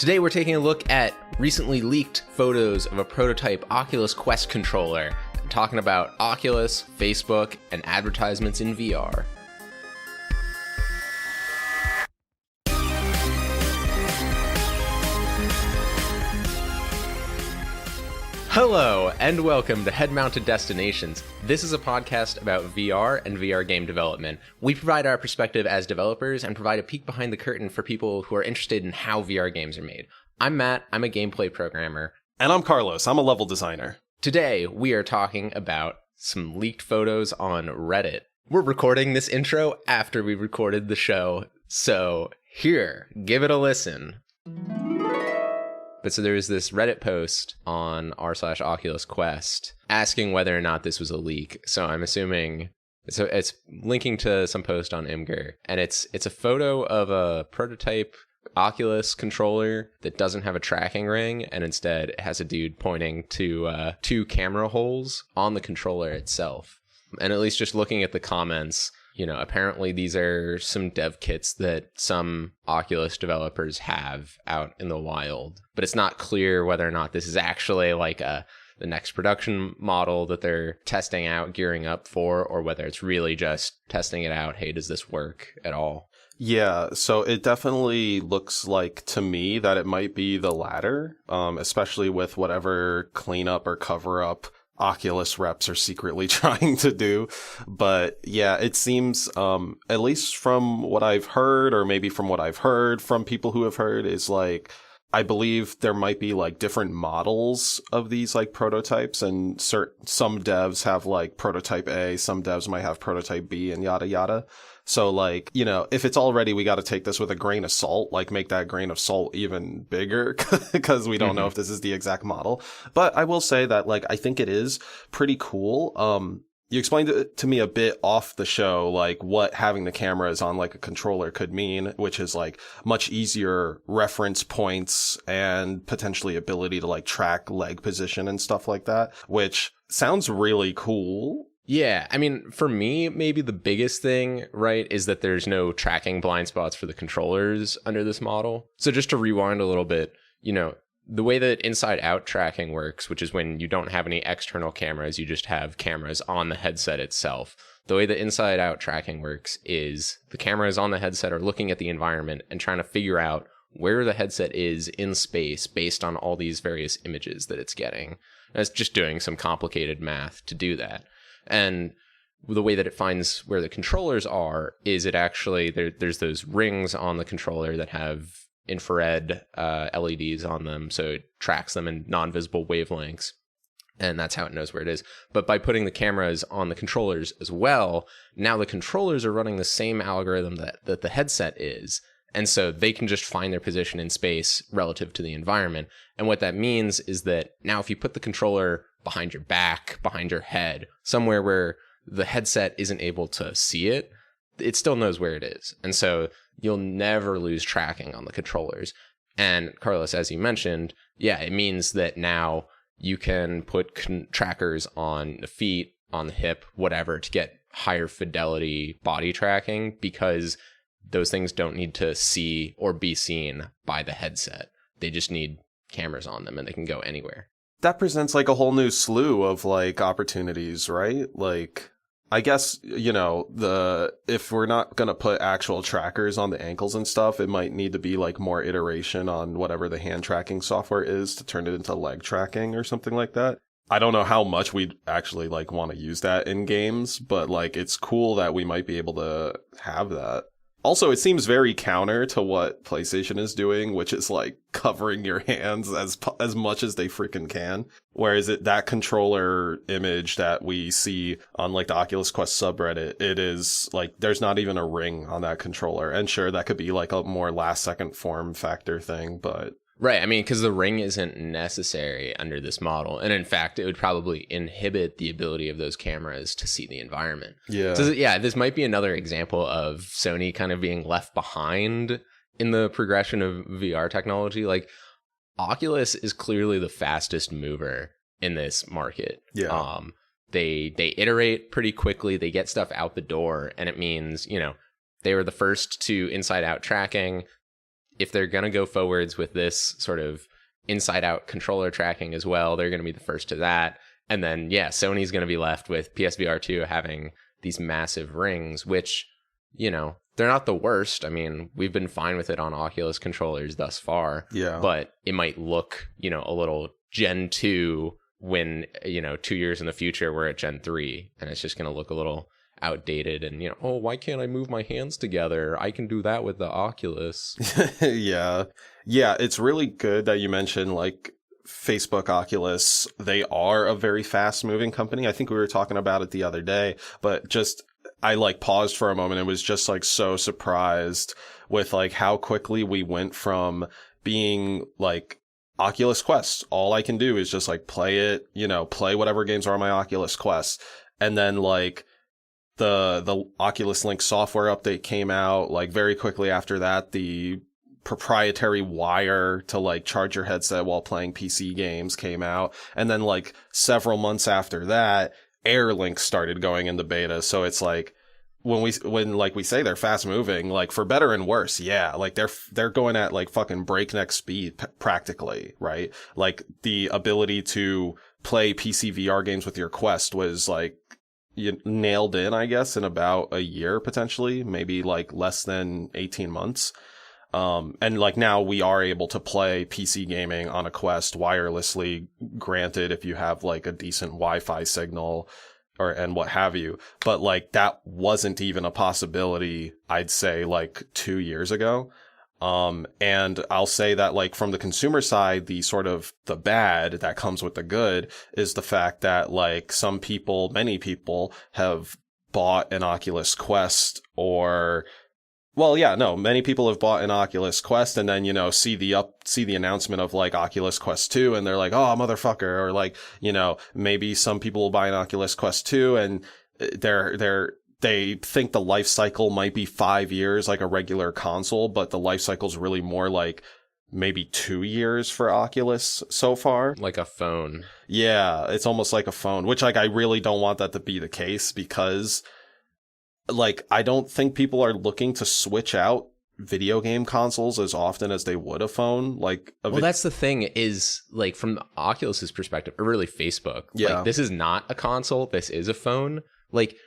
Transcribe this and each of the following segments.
Today we're taking a look at recently leaked photos of a prototype Oculus Quest controller and talking about Oculus, Facebook, and advertisements in VR. Hello, and welcome to Head-Mounted Destinations. This is a podcast about VR and VR game development. We provide our perspective as developers and provide a peek behind the curtain for people who are interested in how VR games are made. I'm Matt, I'm a gameplay programmer. And I'm Carlos, I'm a level designer. Today, we are talking about some leaked photos on Reddit. We're recording this intro after we recorded the show, so here, give it a listen. But so there was this Reddit post on r/Oculus Quest asking whether or not this was a leak. So I'm assuming, so it's linking to some post on Imgur, and it's a photo of a prototype Oculus controller that doesn't have a tracking ring, and instead it has a dude pointing to two camera holes on the controller itself. And at least just looking at the comments, you know, apparently these are some dev kits that some Oculus developers have out in the wild, but it's not clear whether or not this is actually like the next production model that they're testing out, gearing up for, or whether it's really just testing it out. Hey, does this work at all? Yeah, so it definitely looks like to me that it might be the latter, especially with whatever cleanup or cover up Oculus reps are secretly trying to do. But yeah, it seems, at least from what I've heard, or maybe from what I've heard from people who have heard, is like, I believe there might be like different models of these like prototypes, and some devs have like prototype A, some devs might have prototype B, and yada yada. So like, you know, if it's already, we got to take this with a grain of salt, like make that grain of salt even bigger because we don't know if this is the exact model. But I will say that like, I think it is pretty cool. You explained it to me a bit off the show, like what having the cameras on like a controller could mean, which is like much easier reference points and potentially ability to like track leg position and stuff like that, which sounds really cool. Yeah, I mean, for me, maybe the biggest thing, right, is that there's no tracking blind spots for the controllers under this model. So just to rewind a little bit, you know, the way that inside-out tracking works, which is when you don't have any external cameras, you just have cameras on the headset itself. The way that inside-out tracking works is the cameras on the headset are looking at the environment and trying to figure out where the headset is in space based on all these various images that it's getting. And it's just doing some complicated math to do that. And the way that it finds where the controllers are is it actually, there's those rings on the controller that have infrared LEDs on them, so it tracks them in non-visible wavelengths, and that's how it knows where it is. But by putting the cameras on the controllers as well, now the controllers are running the same algorithm that the headset is, and so they can just find their position in space relative to the environment. And what that means is that now if you put the controller behind your back, behind your head, somewhere where the headset isn't able to see it, it still knows where it is. And so you'll never lose tracking on the controllers. And Carlos, as you mentioned, yeah, it means that now you can put trackers on the feet, on the hip, whatever, to get higher fidelity body tracking, because those things don't need to see or be seen by the headset. They just need cameras on them and they can go anywhere. That presents like a whole new slew of like opportunities, right? Like, I guess, you know, if we're not going to put actual trackers on the ankles and stuff, it might need to be like more iteration on whatever the hand tracking software is to turn it into leg tracking or something like that. I don't know how much we'd actually like want to use that in games, but like it's cool that we might be able to have that. Also, it seems very counter to what PlayStation is doing, which is like covering your hands as much as they freaking can. Whereas that controller image that we see on like the Oculus Quest subreddit, it is like there's not even a ring on that controller. And sure, that could be like a more last second form factor thing, but right. I mean, because the ring isn't necessary under this model. And in fact, it would probably inhibit the ability of those cameras to see the environment. Yeah. So yeah, this might be another example of Sony kind of being left behind in the progression of VR technology. Like, Oculus is clearly the fastest mover in this market. Yeah. They iterate pretty quickly. They get stuff out the door. And it means, you know, they were the first to inside out tracking. if they're going to go forwards with this sort of inside out controller tracking as well, they're going to be the first to that. And then, yeah, Sony's going to be left with PSVR 2 having these massive rings, which, you know, they're not the worst. I mean, we've been fine with it on Oculus controllers thus far. Yeah. But it might look, you know, a little Gen 2 when, you know, 2 years in the future we're at Gen 3. And it's just going to look a little outdated and, you know, oh, why can't I move my hands together? I can do that with the Oculus. Yeah. Yeah, it's really good that you mentioned like Facebook, Oculus. They are a very fast moving company. I think we were talking about it the other day, but just I like paused for a moment and was just like so surprised with like how quickly we went from being like Oculus Quest. All I can do is just like play it, you know, play whatever games are on my Oculus Quest. And then like the Oculus Link software update came out like very quickly after that. The proprietary wire to like charge your headset while playing PC games came out. And then like several months after that, AirLink started going into beta. So it's like when we say they're fast moving, like for better and worse. Yeah. Like they're going at like fucking breakneck speed practically, right? Like the ability to play PC VR games with your Quest was like, you nailed in, I guess, in about a year, potentially, maybe like less than 18 months. And like now we are able to play PC gaming on a Quest wirelessly, granted, if you have like a decent Wi-Fi signal and what have you. But like that wasn't even a possibility, I'd say like 2 years ago. And I'll say that like from the consumer side, the sort of the bad that comes with the good is the fact that like many people have bought an Oculus Quest many people have bought an Oculus Quest and then, you know, see the announcement of like Oculus Quest 2 and they're like, oh, motherfucker. Or like, you know, maybe some people will buy an Oculus Quest 2 and they think the life cycle might be 5 years like a regular console, but the life cycle is really more like maybe 2 years for Oculus so far. Like a phone. Yeah, it's almost like a phone, which like I really don't want that to be the case because like I don't think people are looking to switch out video game consoles as often as they would a phone. Like that's the thing is like from Oculus's perspective, or really Facebook. Yeah. Like this is not a console, this is a phone. Like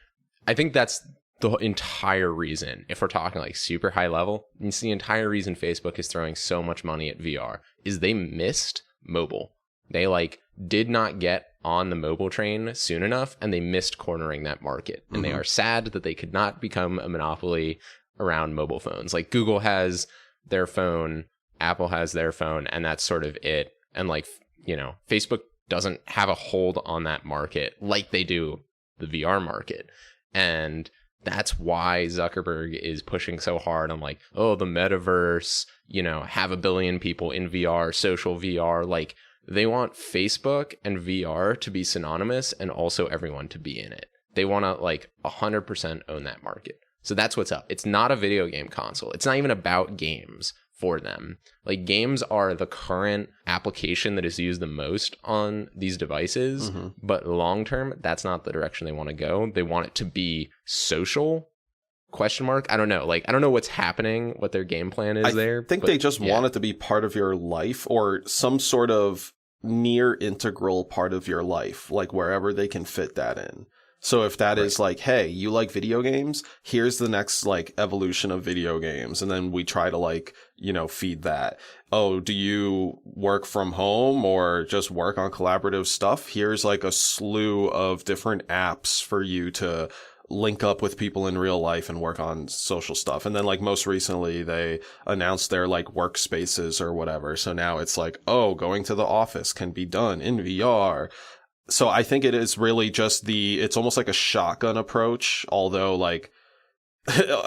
I think that's the entire reason, if we're talking like super high level, it's the entire reason Facebook is throwing so much money at VR is they missed mobile. They like did not get on the mobile train soon enough and they missed cornering that market. And they are sad that they could not become a monopoly around mobile phones. Like Google has their phone, Apple has their phone, and that's sort of it. And like, you know, Facebook doesn't have a hold on that market like they do the VR market. And that's why Zuckerberg is pushing so hard on like, oh, the metaverse, you know, have 1 billion people in VR, social VR. Like they want Facebook and VR to be synonymous and also everyone to be in it. They want to like 100% own that market. So that's what's up. It's not a video game console. It's not even about games for them. Like games are the current application that is used the most on these devices, but long term, that's not the direction they want to go. They want it to be social? ? I don't know. Like I don't know what's happening, what their game plan is there. I think they just want it to be part of your life or some sort of near integral part of your life, like wherever they can fit that in. So if that is like, hey, you like video games, here's the next like evolution of video games. And then we try to like, you know, feed that. Oh, do you work from home or just work on collaborative stuff? Here's like a slew of different apps for you to link up with people in real life and work on social stuff. And then like most recently they announced their like workspaces or whatever. So now it's like, oh, going to the office can be done in VR. So I think it is really just it's almost like a shotgun approach, although like,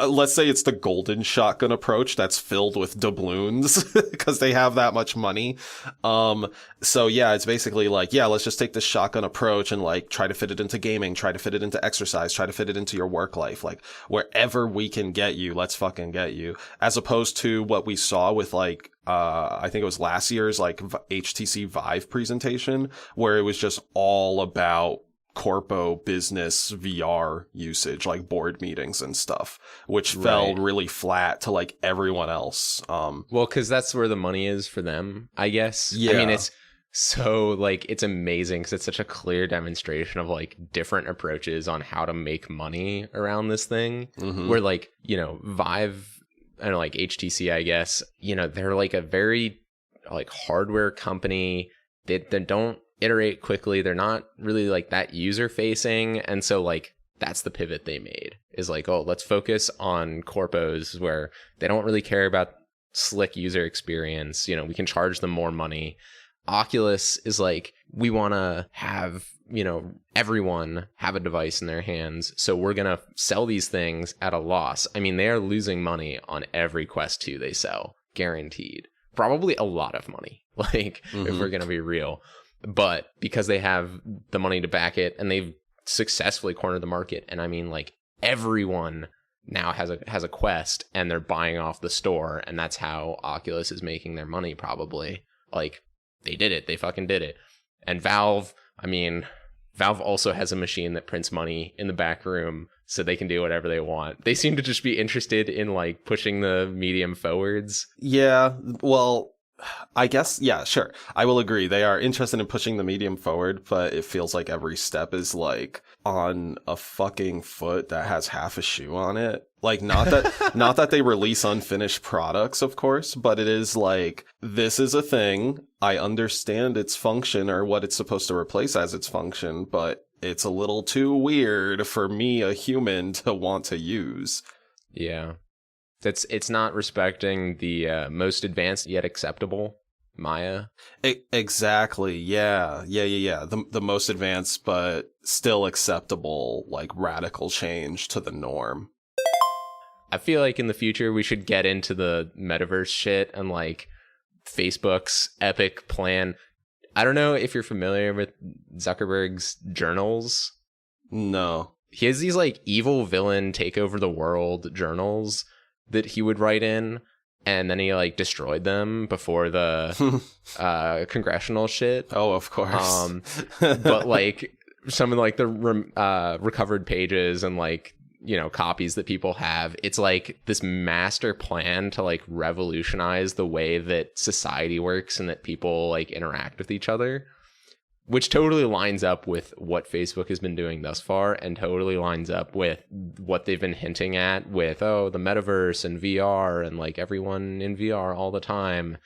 let's say it's the golden shotgun approach that's filled with doubloons because they have that much money. So yeah, it's basically like, yeah, let's just take this shotgun approach and like try to fit it into gaming, try to fit it into exercise, try to fit it into your work life. Like wherever we can get you, let's fucking get you. As opposed to what we saw with like, I think it was last year's like HTC Vive presentation where it was just all about corpo business VR usage, like board meetings and stuff, which fell really flat to like everyone else. Well, because that's where the money is for them, I guess. Yeah. I mean, it's so like it's amazing because it's such a clear demonstration of like different approaches on how to make money around this thing. Where like, you know, Vive and like HTC, I guess, you know, they're like a very like hardware company. They don't iterate quickly. They're not really like that user facing. And so like that's the pivot they made, is like, oh, let's focus on corpos where they don't really care about slick user experience. You know, we can charge them more money. Oculus is like, we want to have, you know, everyone have a device in their hands. So we're going to sell these things at a loss. I mean, they are losing money on every Quest 2 they sell, guaranteed. Probably a lot of money, like, if we're going to be real. But because they have the money to back it, and they've successfully cornered the market, and I mean, like, everyone now has a Quest, and they're buying off the store, and that's how Oculus is making their money, probably. Like, they did it. They fucking did it. And Valve, I mean, Valve also has a machine that prints money in the back room, so they can do whatever they want. They seem to just be interested in like pushing the medium forwards. Yeah, well, I guess, yeah, sure. I will agree. They are interested in pushing the medium forward, but it feels like every step is like on a fucking foot that has half a shoe on it. Like, not that they release unfinished products, of course, but it is like, this is a thing. I understand its function or what it's supposed to replace as its function, but it's a little too weird for me, a human, to want to use. Yeah. It's not respecting the most advanced yet acceptable Maya. Exactly. Yeah. The most advanced but still acceptable, like, radical change to the norm. I feel like in the future we should get into the metaverse shit and like Facebook's epic plan. I don't know if you're familiar with Zuckerberg's journals. No. He has these like evil villain take over the world journals that he would write in, and then he like destroyed them before the congressional shit. Oh, of course. But like some of like the recovered pages and like, you know, copies that people have, it's like this master plan to like revolutionize the way that society works and that people like interact with each other, which totally lines up with what Facebook has been doing thus far, and totally lines up with what they've been hinting at with, oh, the metaverse and VR and like everyone in VR all the time.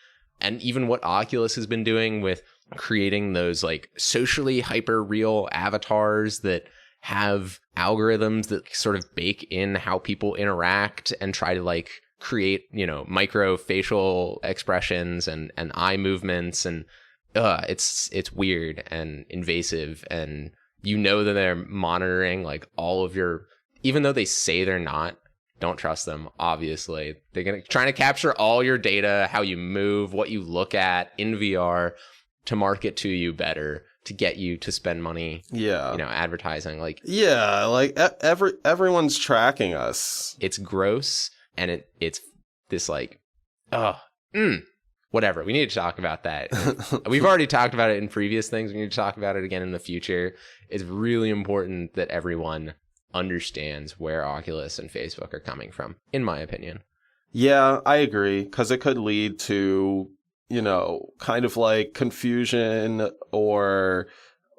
And even what Oculus has been doing with creating those like socially hyper real avatars that have algorithms that sort of bake in how people interact and try to like create, you know, micro facial expressions and eye movements, and it's weird and invasive, and you know that they're monitoring like all of your, even though they say they're not, don't trust them, obviously. They're gonna trying to capture all your data, how you move, what you look at in VR, to market to you better, to get you to spend money. Yeah. You know, advertising. Like, yeah, like everyone's tracking us. It's gross, and it's this like, whatever. We need to talk about that. We've already talked about it in previous things. We need to talk about it again in the future. It's really important that everyone understands where Oculus and Facebook are coming from, in my opinion. Yeah, I agree, because it could lead to, you know, kind of like confusion, or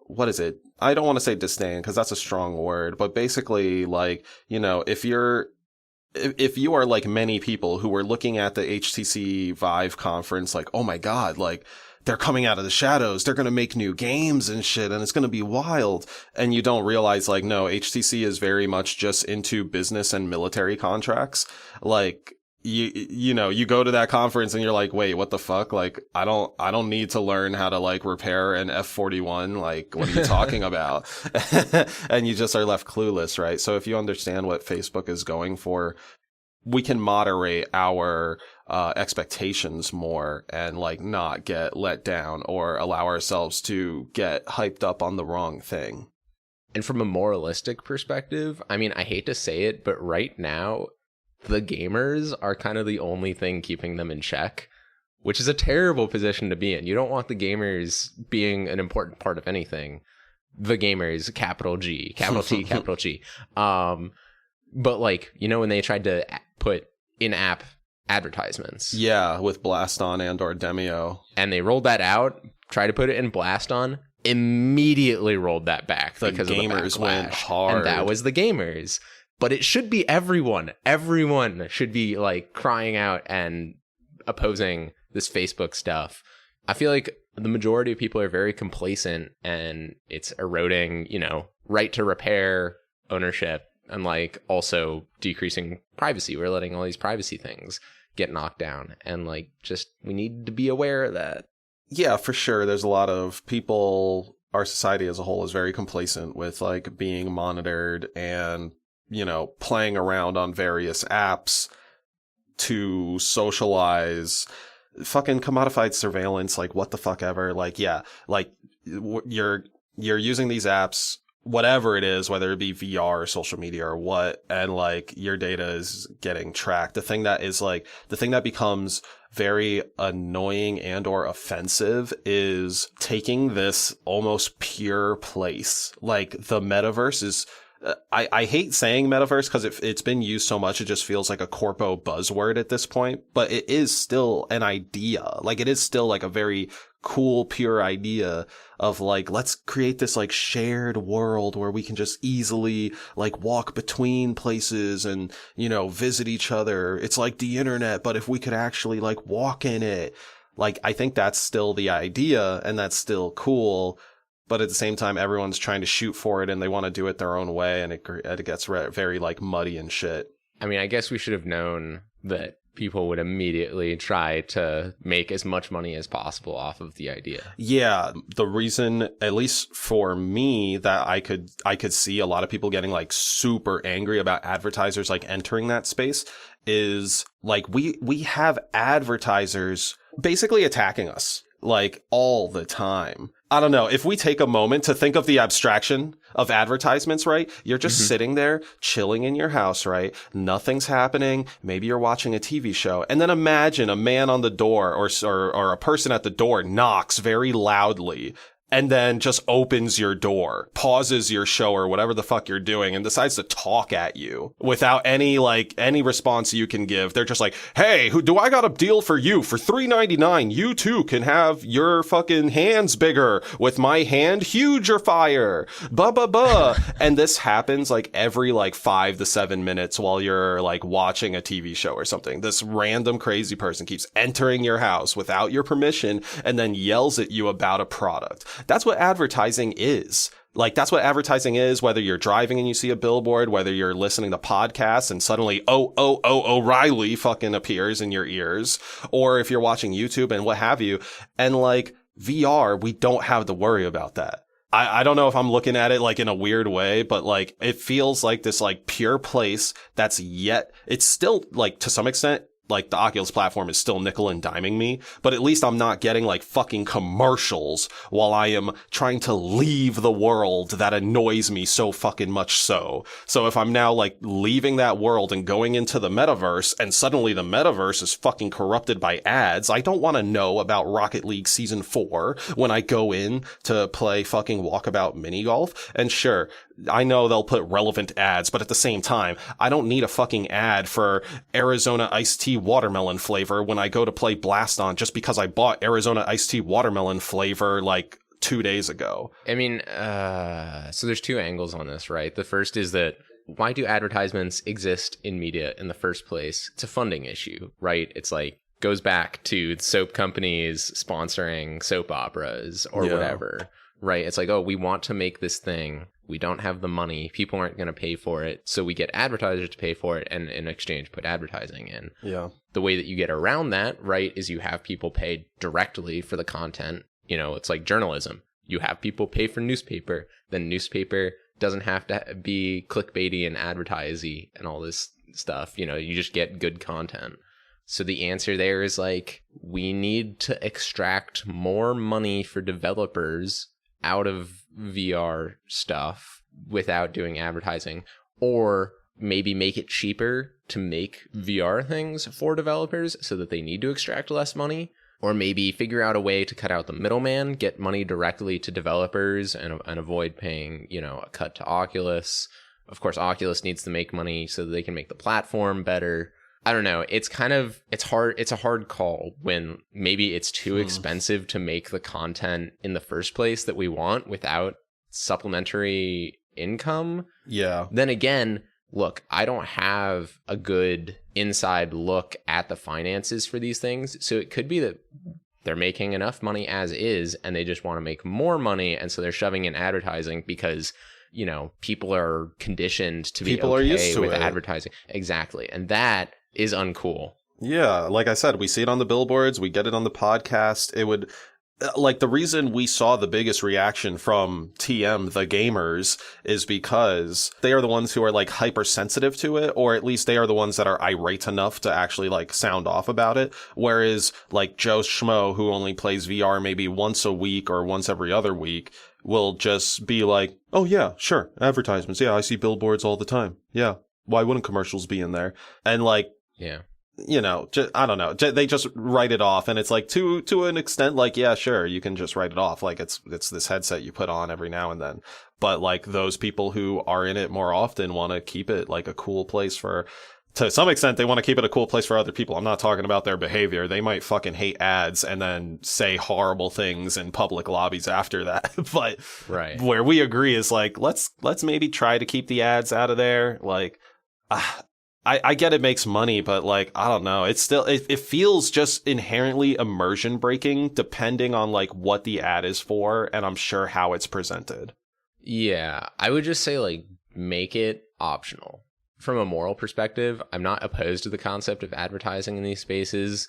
what is it? I don't want to say disdain, because that's a strong word, but basically, like, you know, if you are like many people who were looking at the HTC Vive conference, like, oh my God, like, they're coming out of the shadows, they're going to make new games and shit, and it's going to be wild. And you don't realize, like, no, HTC is very much just into business and military contracts. Like, you know, you go to that conference and you're like, wait, what the fuck? Like, I don't need to learn how to like repair an F-41. Like, what are you talking about? And you just are left clueless, right? So if you understand what Facebook is going for, we can moderate our expectations more and like not get let down or allow ourselves to get hyped up on the wrong thing. And from a moralistic perspective, I mean, I hate to say it, but right now, the gamers are kind of the only thing keeping them in check, which is a terrible position to be in. You don't want the gamers being an important part of anything. the gamers, capital G, capital T, capital G. But like, you know, when they tried to put in-app advertisements. Yeah, with Blast On and or Demio. And they rolled that out, tried to put it in Blast On, immediately rolled that back because of the gamers went hard. And that was the gamers. But it should be everyone. Everyone should be like crying out and opposing this Facebook stuff. I feel like the majority of people are very complacent and it's eroding, you know, right to repair, ownership, and like also decreasing privacy. We're letting all these privacy things get knocked down, and like just we need to be aware of that. Yeah, for sure. There's a lot of people, our society as a whole is very complacent with like being monitored and, you know, playing around on various apps to socialize. Fucking commodified surveillance, like what the fuck ever. Like, yeah, like you're using these apps, whatever it is, whether it be VR or social media or what, and like your data is getting tracked. The thing that becomes very annoying and or offensive is taking this almost pure place. Like the metaverse is, I hate saying metaverse because it's been used so much, it just feels like a corpo buzzword at this point, but it is still an idea. Like it is still like a very cool, pure idea of like, let's create this like shared world where we can just easily like walk between places and, you know, visit each other. It's like the internet, but if we could actually like walk in it, like, I think that's still the idea and that's still cool. But at the same time, everyone's trying to shoot for it and they want to do it their own way. And it gets very like muddy and shit. I mean, I guess we should have known that people would immediately try to make as much money as possible off of the idea. Yeah. The reason, at least for me, that I could see a lot of people getting like super angry about advertisers like entering that space is like we have advertisers basically attacking us like all the time. I don't know. If we take a moment to think of the abstraction of advertisements, right? You're just sitting there chilling in your house, right? Nothing's happening. Maybe you're watching a TV show. And then imagine a man on the door or a person at the door knocks very loudly and then just opens your door, pauses your show or whatever the fuck you're doing and decides to talk at you without any response you can give. They're just like, hey, do I got a deal for you for $3.99? You too can have your fucking hands bigger with my hand huger fire. And this happens like every like 5 to 7 minutes while you're like watching a TV show or something. This random crazy person keeps entering your house without your permission and then yells at you about a product. That's what advertising is. Like, that's what advertising is, whether you're driving and you see a billboard, whether you're listening to podcasts and suddenly, O'Reilly fucking appears in your ears, or if you're watching YouTube and what have you. And like VR, we don't have to worry about that. I don't know if I'm looking at it like in a weird way, but like it feels like this like pure place that's it's still like to some extent, like the Oculus platform is still nickel and diming me, but at least I'm not getting like fucking commercials while I am trying to leave the world that annoys me so fucking much so. So if I'm now like leaving that world and going into the metaverse and suddenly the metaverse is fucking corrupted by ads, I don't want to know about Rocket League Season 4 when I go in to play fucking Walkabout Mini Golf. And sure, I know they'll put relevant ads, but at the same time, I don't need a fucking ad for Arizona iced tea watermelon flavor when I go to play Blast On just because I bought Arizona iced tea watermelon flavor like 2 days ago. I mean, so there's two angles on this, right? The first is that why do advertisements exist in media in the first place? It's a funding issue, right? It's like goes back to soap companies sponsoring soap operas or whatever, right? It's like, oh, we want to make this thing. We don't have the money. People aren't going to pay for it. So we get advertisers to pay for it and in exchange put advertising in. Yeah. The way that you get around that, right, is you have people paid directly for the content. You know, it's like journalism. You have people pay for newspaper. Then newspaper doesn't have to be clickbaity and advertisey and all this stuff. You know, you just get good content. So the answer there is like, we need to extract more money for developers out of VR stuff without doing advertising, or maybe make it cheaper to make VR things for developers so that they need to extract less money. or maybe figure out a way to cut out the middleman, get money directly to developers and avoid paying, a cut to Oculus. Of course, Oculus needs to make money so that they can make the platform better. I don't know. It's hard. It's a hard call when maybe it's too expensive to make the content in the first place that we want without supplementary income. Yeah. Then again, look, I don't have a good inside look at the finances for these things. So it could be that they're making enough money as is and they just want to make more money. And so they're shoving in advertising because, people are conditioned to be okay with advertising. Exactly. And that is uncool. Yeah, like I said, we see it on the billboards, we get it on the podcast. It would, like, the reason we saw the biggest reaction from TM, the gamers, is because they are the ones who are, like, hypersensitive to it, or at least they are the ones that are irate enough to actually, like, sound off about it. Whereas, like, Joe Schmo, who only plays VR maybe once a week or once every other week, will just be like, oh yeah, sure, advertisements, yeah, I see billboards all the time, yeah, why wouldn't commercials be in there? And, like, yeah, I don't know. They just write it off, and it's like to an extent, like, yeah, sure, you can just write it off. Like it's this headset you put on every now and then. But like those people who are in it more often want to keep it like a cool place to some extent, they want to keep it a cool place for other people. I'm not talking about their behavior. They might fucking hate ads and then say horrible things in public lobbies after that. But right. Where we agree is like, let's maybe try to keep the ads out of there. Like, I get it makes money, but like, I don't know. It's still, it feels just inherently immersion breaking depending on like what the ad is for. And I'm sure how it's presented. Yeah. I would just say like, make it optional. From a moral perspective, I'm not opposed to the concept of advertising in these spaces.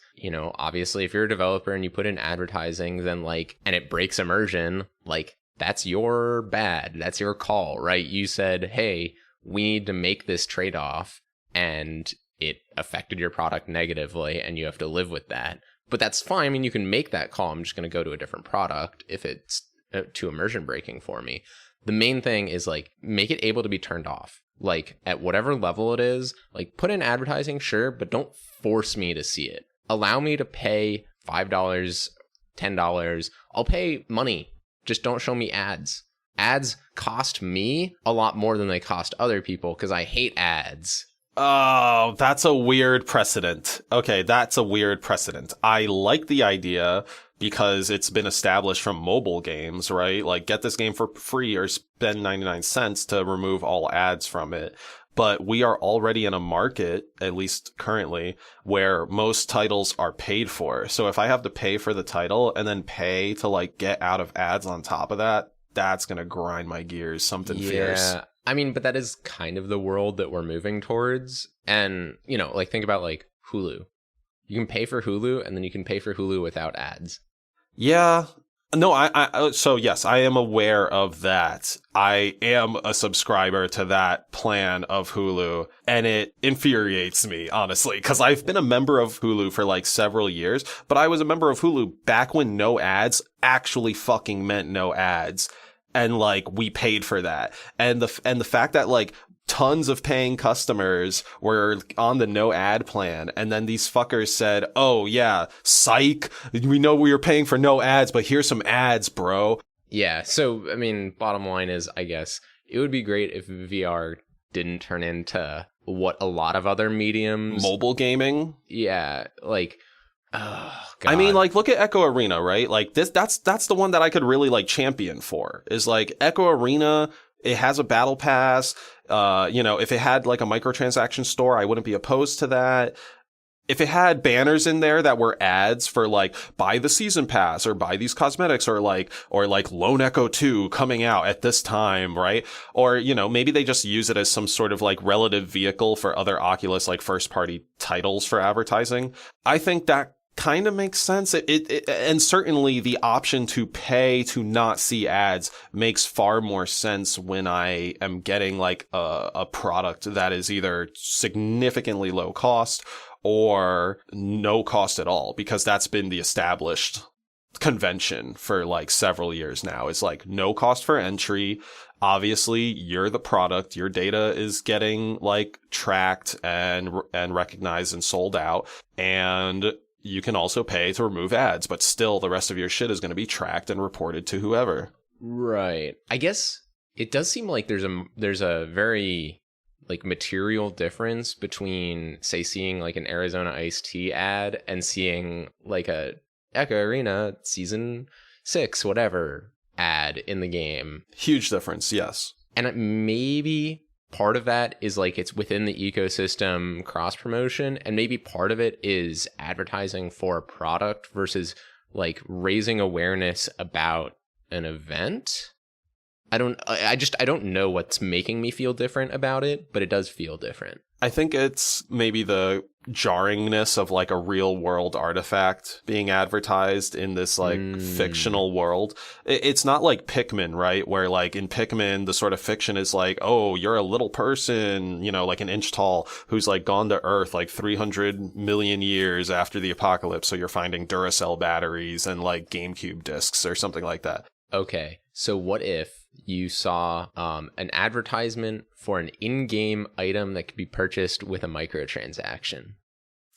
Obviously if you're a developer and you put in advertising, then like, and it breaks immersion, like that's your bad. That's your call, right? You said, hey, we need to make this trade-off. And it affected your product negatively, and you have to live with that. But that's fine. I mean, you can make that call. I'm just going to go to a different product if it's too immersion breaking for me. The main thing is, like, make it able to be turned off. Like, at whatever level it is, like, put in advertising, sure, but don't force me to see it. Allow me to pay $5, $10. I'll pay money. Just don't show me ads. Ads cost me a lot more than they cost other people because I hate ads. Oh, that's a weird precedent. Okay, that's a weird precedent. I like the idea because it's been established from mobile games, right? Like, get this game for free or spend 99 cents to remove all ads from it. But we are already in a market, at least currently, where most titles are paid for. So if I have to pay for the title and then pay to, like, get out of ads on top of that, that's going to grind my gears, something fierce. I mean, but that is kind of the world that we're moving towards. And, like think about like Hulu. You can pay for Hulu and then you can pay for Hulu without ads. Yeah. No, so yes, I am aware of that. I am a subscriber to that plan of Hulu, and it infuriates me, honestly, because I've been a member of Hulu for like several years, but I was a member of Hulu back when no ads actually fucking meant no ads. And like we paid for that, and the fact that like tons of paying customers were on the no ad plan, and then these fuckers said, "Oh yeah, psych, we know we were paying for no ads, but here's some ads, bro." Yeah. So I mean, bottom line is, I guess it would be great if VR didn't turn into what a lot of other mediums, mobile gaming. Yeah, like. Oh, God. I mean, like, look at Echo Arena, right? Like that's the one that I could really like champion for is like Echo Arena. It has a battle pass. If it had like a microtransaction store, I wouldn't be opposed to that. If it had banners in there that were ads for like buy the season pass or buy these cosmetics or like Lone Echo 2 coming out at this time, right? Or, maybe they just use it as some sort of like relative vehicle for other Oculus like first party titles for advertising. I think that kind of makes sense. And certainly the option to pay to not see ads makes far more sense when I am getting like a product that is either significantly low cost or no cost at all, because that's been the established convention for like several years now. It's like no cost for entry. Obviously, you're the product. Your data is getting like tracked and recognized and sold out. And you can also pay to remove ads, but still the rest of your shit is going to be tracked and reported to whoever. Right. I guess it does seem like there's a very like material difference between, say, seeing like an Arizona iced tea ad and seeing like a Echo Arena season 6 whatever ad in the game. Huge difference, yes. And maybe part of that is like it's within the ecosystem cross promotion, and maybe part of it is advertising for a product versus like raising awareness about an event. I don't know what's making me feel different about it, but it does feel different. I think it's maybe the jarringness of like a real world artifact being advertised in this like fictional world. It's not like Pikmin, right? Where like in Pikmin, the sort of fiction is like, oh, you're a little person, you know, like an inch tall who's like gone to Earth like 300 million years after the apocalypse. So you're finding Duracell batteries and like GameCube discs or something like that. Okay, so what if you saw an advertisement for an in-game item that could be purchased with a microtransaction?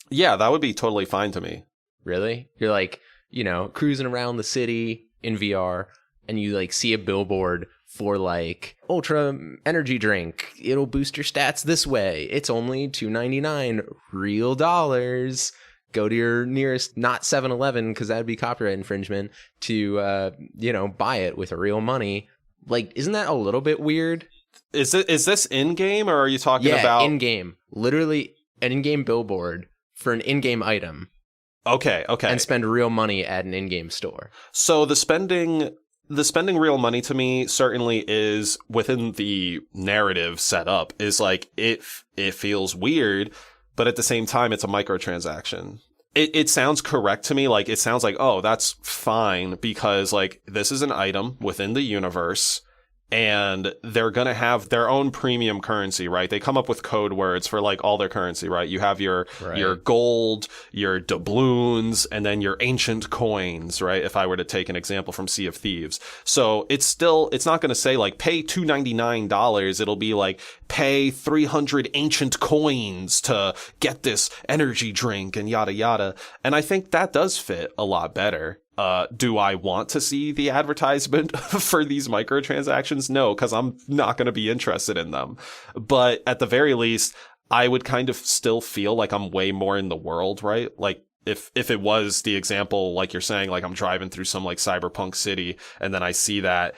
Yeah, that would be totally fine to me. Really? You're like, you know, cruising around the city in VR, and you like see a billboard for like ultra energy drink. It'll boost your stats this way. It's only $2.99 real dollars. Go to your nearest, not 7-Eleven, because that'd be copyright infringement, to, buy it with real money. Like, isn't that a little bit weird? Is this in-game, or are you talking about... Yeah, in-game. Literally an in-game billboard for an in-game item. Okay. And spend real money at an in-game store. So the spending real money to me certainly is within the narrative setup, is like, it feels weird, but at the same time, it's a microtransaction. It sounds correct to me. Like, it sounds like, oh, that's fine because, like, this is an item within the universe and they're going to have their own premium currency, right? They come up with code words for, like, all their currency, right? You have your gold, your doubloons, and then your ancient coins, right? If I were to take an example from Sea of Thieves. So it's not going to say, like, pay $299. It'll be like, pay 300 ancient coins to get this energy drink and yada yada. And I think that does fit a lot better. Do I want to see the advertisement for these microtransactions? No, because I'm not going to be interested in them. But at the very least, I would kind of still feel like I'm way more in the world, right? Like, if it was the example, like you're saying, like I'm driving through some like cyberpunk city and then I see that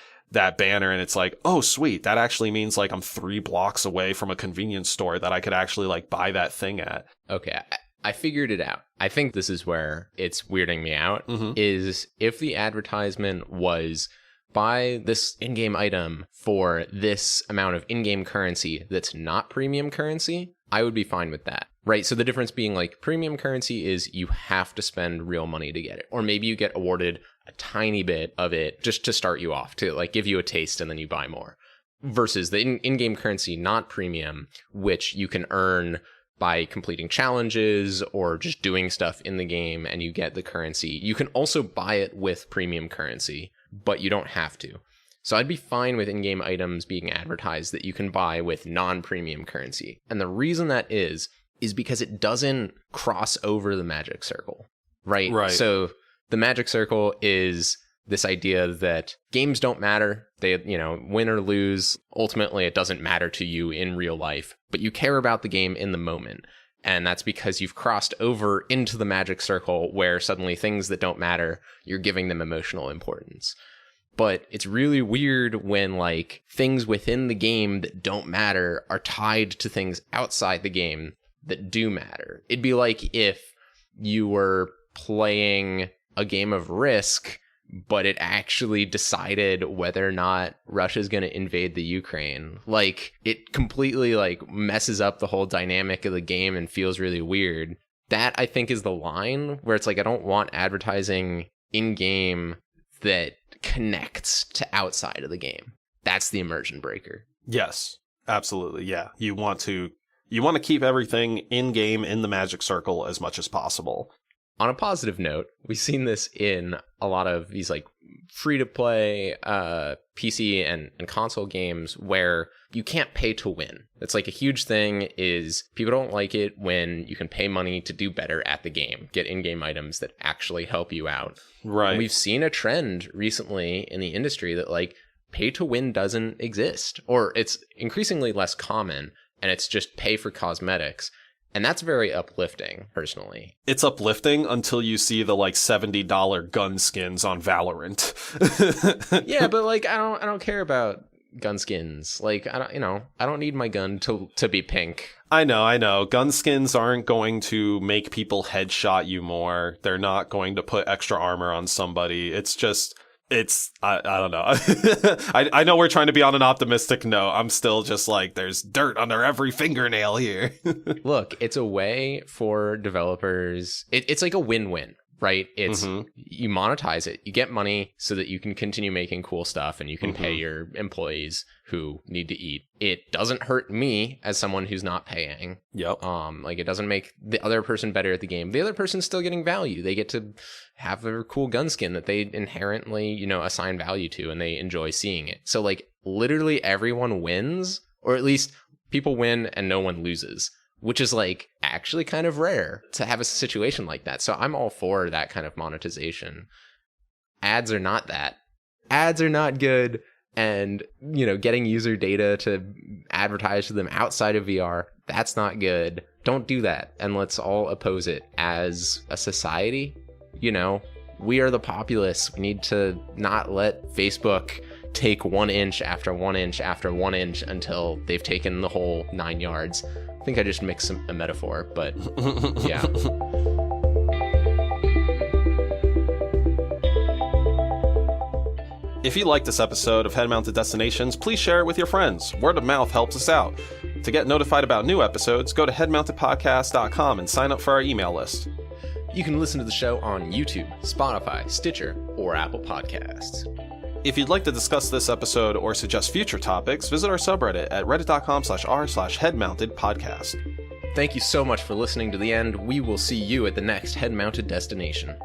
banner and it's like, oh, sweet. That actually means like I'm 3 blocks away from a convenience store that I could actually like buy that thing at. Okay. I figured it out. I think this is where it's weirding me out, is if the advertisement was buy this in-game item for this amount of in-game currency that's not premium currency, I would be fine with that. Right? So the difference being like premium currency is you have to spend real money to get it. Or maybe you get awarded a tiny bit of it just to start you off, to like give you a taste and then you buy more. Versus the in-game currency not premium, which you can earn by completing challenges or just doing stuff in the game and you get the currency. You can also buy it with premium currency, but you don't have to. So I'd be fine with in-game items being advertised that you can buy with non-premium currency. And the reason that is because it doesn't cross over the magic circle, right? Right. So the magic circle is this idea that games don't matter. They, win or lose, ultimately it doesn't matter to you in real life, but you care about the game in the moment. And that's because you've crossed over into the magic circle where suddenly things that don't matter, you're giving them emotional importance. But it's really weird when like things within the game that don't matter are tied to things outside the game that do matter. It'd be like if you were playing a game of Risk, but it actually decided whether or not Russia's going to invade the Ukraine. Like, it completely like messes up the whole dynamic of the game and feels really weird. That, I think, is the line where it's like, I don't want advertising in-game that connects to outside of the game. That's the immersion breaker. Yes, absolutely. Yeah. You want to keep everything in-game in the magic circle as much as possible. On a positive note, we've seen this in a lot of these like free-to-play PC and console games where you can't pay to win. That's like a huge thing. Is people don't like it when you can pay money to do better at the game, get in-game items that actually help you out. Right. And we've seen a trend recently in the industry that like pay to win doesn't exist, or it's increasingly less common, and it's just pay for cosmetics. And that's very uplifting, personally. It's uplifting until you see the like $70 gun skins on Valorant. Yeah, but like I don't care about gun skins. Like I don't need my gun to be pink. I know. Gun skins aren't going to make people headshot you more. They're not going to put extra armor on somebody. I don't know. I know we're trying to be on an optimistic note. I'm still just like, there's dirt under every fingernail here. Look, it's a way for developers. It's like a win-win, right? It's you monetize it. You get money so that you can continue making cool stuff and you can pay your employees who need to eat. It doesn't hurt me as someone who's not paying. Yep. Like it doesn't make the other person better at the game. The other person's still getting value. They get to have a cool gun skin that they inherently, assign value to, and they enjoy seeing it. So like literally everyone wins, or at least people win and no one loses, which is like actually kind of rare to have a situation like that. So I'm all for that kind of monetization. Ads are not that. Ads are not good. And, getting user data to advertise to them outside of VR, that's not good. Don't do that. And let's all oppose it as a society. We are the populace. We need to not let Facebook take 1 inch after 1 inch after 1 inch until they've taken the whole 9 yards. I think I just mixed a metaphor, but yeah. If you like this episode of Head-Mounted Destinations, please share it with your friends. Word of mouth helps us out. To get notified about new episodes, go to headmountedpodcast.com and sign up for our email list. You can listen to the show on YouTube, Spotify, Stitcher, or Apple Podcasts. If you'd like to discuss this episode or suggest future topics, visit our subreddit at reddit.com/r/headmountedpodcast. Thank you so much for listening to the end. We will see you at the next Head-Mounted Destination.